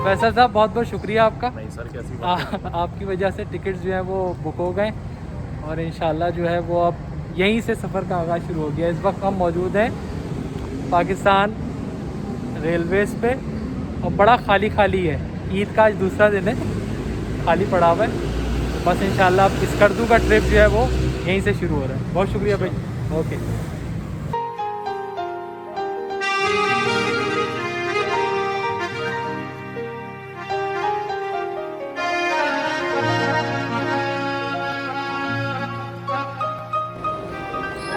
फैसल साहब बहुत बहुत शुक्रिया आपका। नहीं सर, कैसी बात है। आपकी वजह से टिकट्स जो हैं वो बुक हो गए और इंशाल्लाह जो है वो अब यहीं से सफ़र का आगाज़ शुरू हो गया। इस वक्त हम मौजूद हैं पाकिस्तान रेलवेज़ पे और बड़ा खाली खाली है। ईद का आज दूसरा दिन है, खाली पड़ा हुआ है। बस इंशाल्लाह अब स्कर्दू का ट्रिप जो है वो यहीं से शुरू हो रहा है। बहुत शुक्रिया भाई। ओके।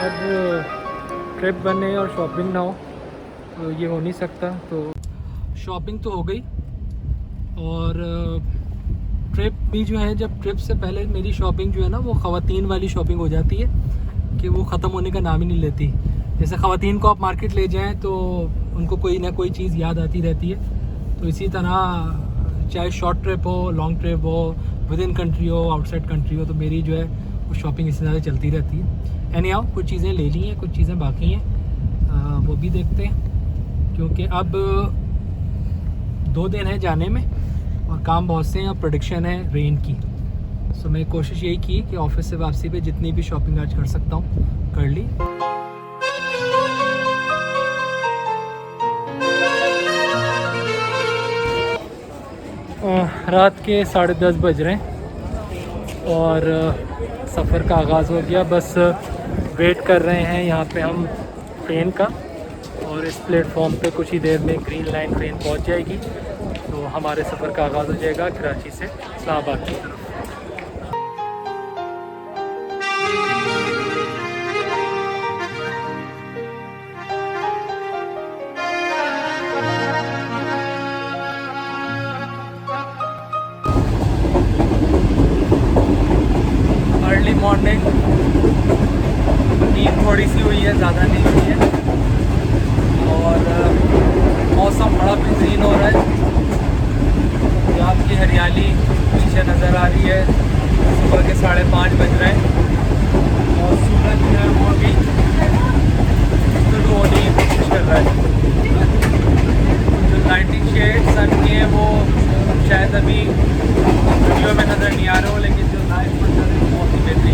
अब ट्रिप बने और शॉपिंग ना हो तो ये हो नहीं सकता। तो शॉपिंग तो हो गई और ट्रिप भी जो है, जब ट्रिप से पहले मेरी शॉपिंग जो है ना वो ख़वातीन वाली शॉपिंग हो जाती है कि वो ख़त्म होने का नाम ही नहीं लेती। जैसे ख़वातीन को आप मार्केट ले जाएं तो उनको कोई ना कोई चीज़ याद आती रहती है। तो इसी तरह चाहे शॉर्ट ट्रिप हो, लॉन्ग ट्रिप हो, विद इन कंट्री हो, आउटसाइड कंट्री हो, तो मेरी जो है वो शॉपिंग इससे ज़्यादा चलती रहती है। एनी हाउ कुछ चीज़ें ले ली हैं, कुछ चीज़ें बाकी हैं, वो भी देखते हैं क्योंकि अब 2 दिन है जाने में और काम बहुत से हैं। अब प्रोडिक्शन है रेन की। सो मैं कोशिश यही की कि ऑफिस से वापसी पे जितनी भी शॉपिंग आज कर सकता हूँ कर ली। रात के 10:30 बज रहे हैं और सफ़र का आगाज़ हो गया। बस वेट कर रहे हैं यहाँ पे हम ट्रेन का और इस प्लेटफॉर्म पे कुछ ही देर में ग्रीन लाइन ट्रेन पहुँच जाएगी तो हमारे सफ़र का आगाज़ हो जाएगा कराची से इस्लामाबाद की तरफ। अर्ली मॉर्निंग नींद थोड़ी सी हुई है, ज़्यादा नहीं हुई है और मौसम बड़ा बेहतरीन हो रहा है। पंजाब की हरियाली पीछे नज़र आ रही है। सुबह के 5:30 बज रहे हैं और सूरज जो है वो अभी शुरू होने की कोशिश कर रहा है। जो लाइटिंग शेड सन के हैं वो शायद अभी वीडियो में नज़र नहीं आ रहे हो, लेकिन जो लाइव मंजर है वो बहुत ही बेहतरीन।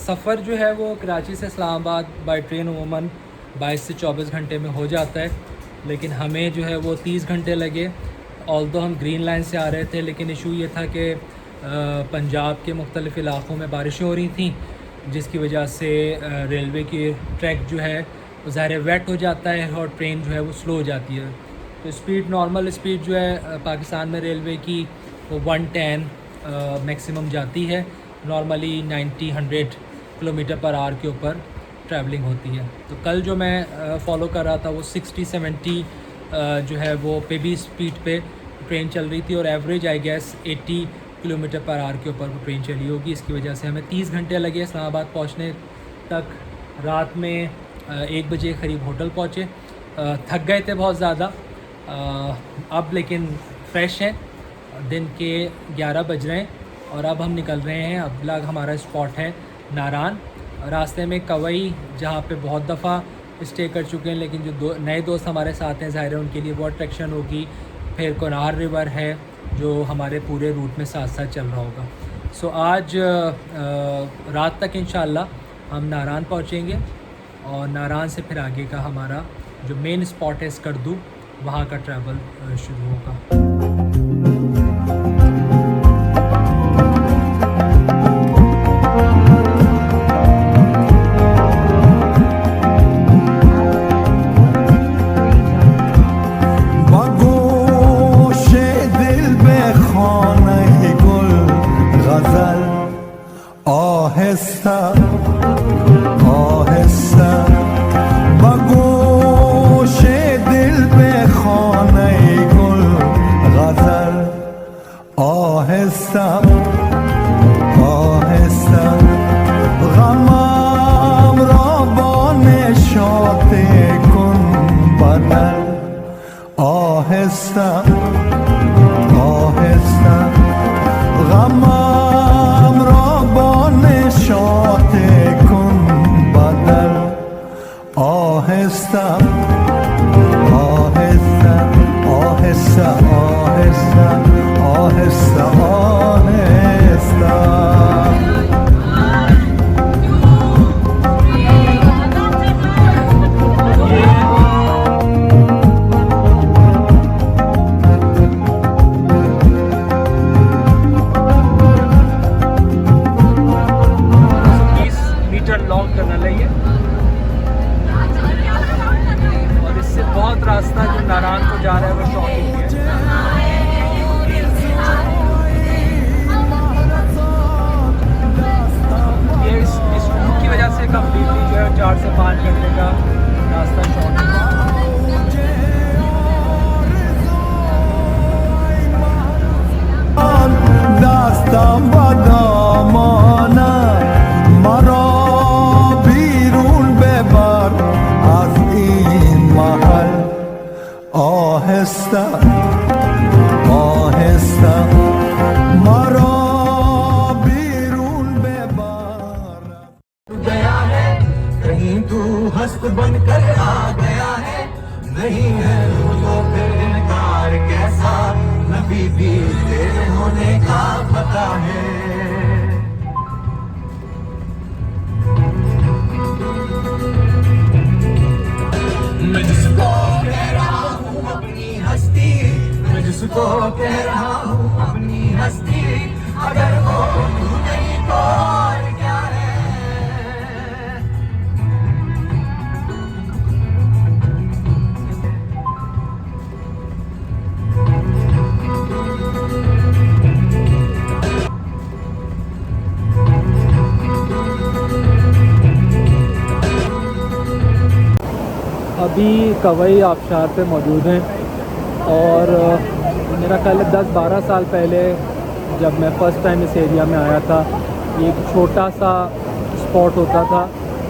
सफ़र जो है वो कराची से इस्लामाबाद बाय ट्रेन उमूमन 22 से 24 घंटे में हो जाता है, लेकिन हमें जो है वो 30 घंटे लगे। ऑल्दो हम ग्रीन लाइन से आ रहे थे, लेकिन इशू ये था कि पंजाब के मुख्तलिफ़ इलाक़ों में बारिशें हो रही थी, जिसकी वजह से रेलवे की ट्रैक जो है वो ज़ाहिर वेट हो जाता है और ट्रेन जो है वो स्लो हो जाती है। तो स्पीड, नॉर्मल स्पीड जो है पाकिस्तान में रेलवे की वो 110 मैक्सिमम जाती है। नॉर्मली 90-100 किलोमीटर पर आवर के ऊपर ट्रैवलिंग होती है। तो कल जो मैं फॉलो कर रहा था वो 60-70 जो है वो पे भी स्पीड पे ट्रेन चल रही थी और average I guess 80 kilometre per hour के ऊपर वो ट्रेन चली होगी। इसकी वजह से हमें 30 घंटे लगे इस्लामाबाद पहुंचने तक। रात में 1 बजे करीब होटल पहुंचे। थक गए थे बहुत ज़्यादा, अब लेकिन फ़्रेश हैं। दिन के 11 बज रहे हैं और अब हम निकल रहे हैं। अगला हमारा स्पॉट है नारान। रास्ते में कवई, जहाँ पे बहुत दफ़ा स्टे कर चुके हैं, लेकिन जो नए दोस्त हमारे साथ हैं ज़ाहिर है उनके लिए वो अट्रैक्शन होगी। फिर कोनार रिवर है जो हमारे पूरे रूट में साथ साथ चल रहा होगा। सो आज रात तक इंशाल्लाह हम नारान पहुँचेंगे और नारान से फिर आगे का हमारा जो मेन स्पॉट है स्कर्दू, वहाँ का ट्रैवल शुरू होगा। बनकर आ गया है, नहीं है तो फिर इनकार कैसा, नबी भी तेरे होने का पता है। मैं जिसको कह रहा हूँ अपनी हस्ती, मैं जिसको कह रहा हूँ अपनी हस्ती, अगर वो तू नहीं तो और क्या है। अभी कवई आबशार पे मौजूद हैं और मेरा ख्याल है 10-12 साल पहले जब मैं फ़र्स्ट टाइम इस एरिया में आया था, ये एक छोटा सा स्पॉट होता था,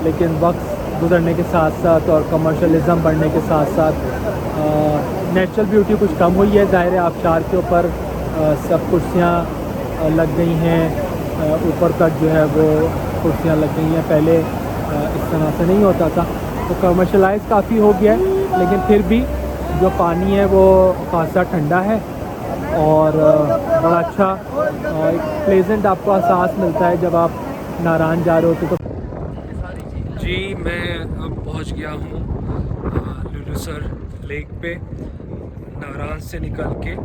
लेकिन वक्त गुजरने के साथ साथ और कमर्शलिज़म बढ़ने के साथ साथ नेचुरल ब्यूटी कुछ कम हुई है। ज़ाहिर है आबशार के ऊपर सब कुर्सियाँ लग गई हैं, ऊपर तक जो है वो कुर्सियाँ लग गई हैं, पहले इस तरह से नहीं होता था, तो कमर्शलाइज काफ़ी हो गया है। लेकिन फिर भी जो पानी है वो खासा ठंडा है और बड़ा अच्छा एक प्लेजेंट आपको एहसास मिलता है जब आप नारान जा रहे होते तो। जी मैं अब पहुंच गया हूं लुलुसर लेक पे। नारान से निकल के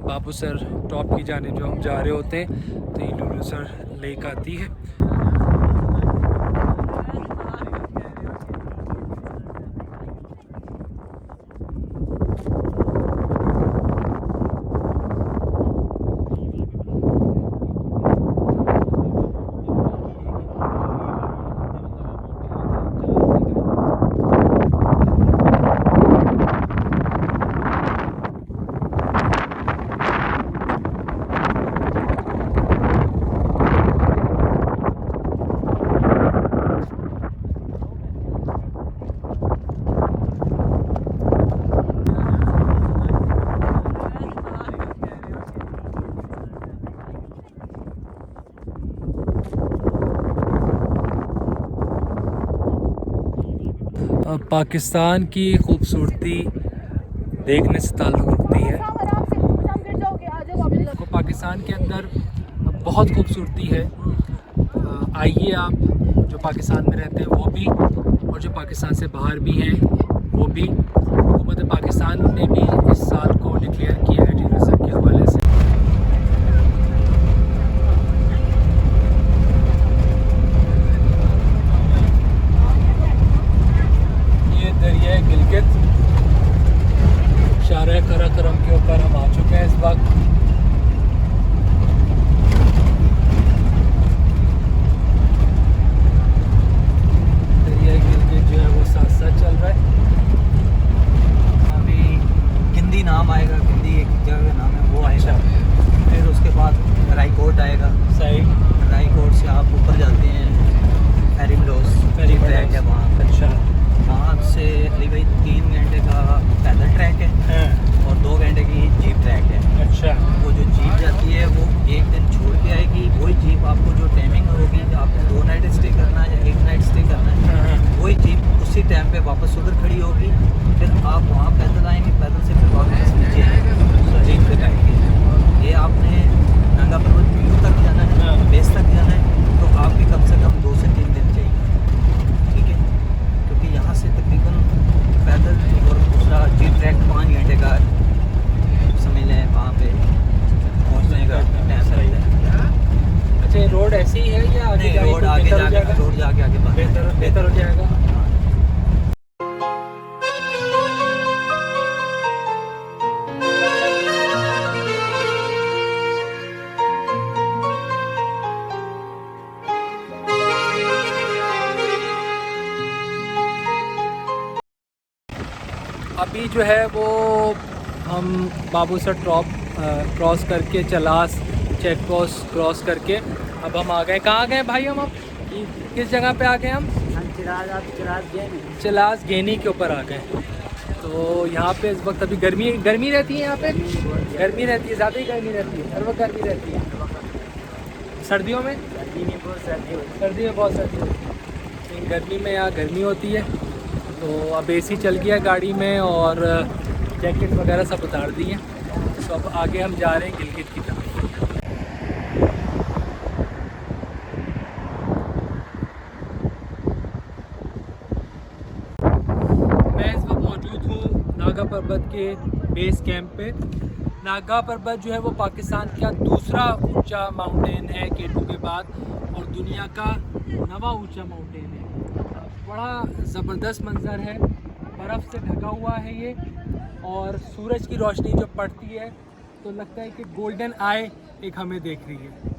बाबूसर टॉप की जाने जो हम जा रहे होते हैं तो ये लुलुसर लेक आती है। पाकिस्तान की खूबसूरती देखने से ताल्लुक़ रखती है। तो पाकिस्तान के अंदर बहुत खूबसूरती है। आइए आप जो पाकिस्तान में रहते हैं वो भी, और जो पाकिस्तान से बाहर भी हैं वो भी। हुकूमत पाकिस्तान ने भी इस साल को डिक्लेयर किया है टूरिज़म के हवाले से। ये दरिया गिलगित शारा कराकरम के ऊपर हम आ चुके हैं इस वक्त। दरिया गिलगित जो है वो साथ साथ चल रहा है। अभी गिंदी नाम आएगा, गिंदी एक जगह का नाम है, वो आएगा। फिर उसके बाद रायकोट आएगा। सही। रायकोट से आप ऊपर जाते हैं फेरी ट्रैक है वहाँ। अच्छा। वहाँ से अली भाई 3 घंटे का पैदल ट्रैक है और 2 घंटे की जीप ट्रैक है। अच्छा। वो जो जीप जाती है वो एक दिन छोड़ के आएगी। वही जीप आपको जो टाइमिंग होगी, आपको 2 नाइट स्टे करना है या 1 नाइट स्टे करना है, वही जीप उसी टाइम पे वापस उधर खड़ी होगी। फिर आप वहाँ पैदल आएंगे, पैदल से फिर वापस नीचे आएंगे जीप पे बैठ के। ये आपने नंगा पर्वत व्यू तक जाना है, बेस तक जाना है, तो आपकी कम से कम 2 से 3 दिन चाहिए। ठीक है, क्योंकि यहाँ से तकरीबन पैदल और दूसरा जीप ट्रैक 5 घंटे का समझ लें वहाँ पे पहुँचने का टाइम लगता है। अच्छा, ये रोड ऐसी ही है या आगे नहीं, रोड आगे जाके रोड जाके आगे बेहतर हो जाएगा? अभी जो है वो हम बाबूसर क्रॉस करके चलास चेक पोस्ट क्रॉस करके अब हम आ गए। कहाँ गए भाई हम? अब किस जगह पे आ गए हम? चलास गेनी के ऊपर आ गए। तो यहाँ पे इस वक्त अभी गर्मी रहती है। यहाँ पे गर्मी रहती है, ज़्यादा ही गर्मी रहती है, हर वक्त गर्मी रहती है। सर्दियों में सर्दी में बहुत सर्दी होती है, लेकिन गर्मी में यहाँ गर्मी होती है। तो अब एसी चल गया गाड़ी में और जैकेट वगैरह सब उतार दिए। तो अब आगे हम जा रहे हैं गिलगित की तरफ। मैं इस वक्त मौजूद हूँ नागा पर्वत के बेस कैंप पे। नागा पर्वत जो है वो पाकिस्तान का दूसरा ऊंचा माउंटेन है K2 के बाद, और दुनिया का 9वां ऊंचा माउंटेन है। बड़ा ज़बरदस्त मंज़र है, बर्फ़ से ढका हुआ है ये, और सूरज की रोशनी जब पड़ती है तो लगता है कि गोल्डन आई एक हमें देख रही है।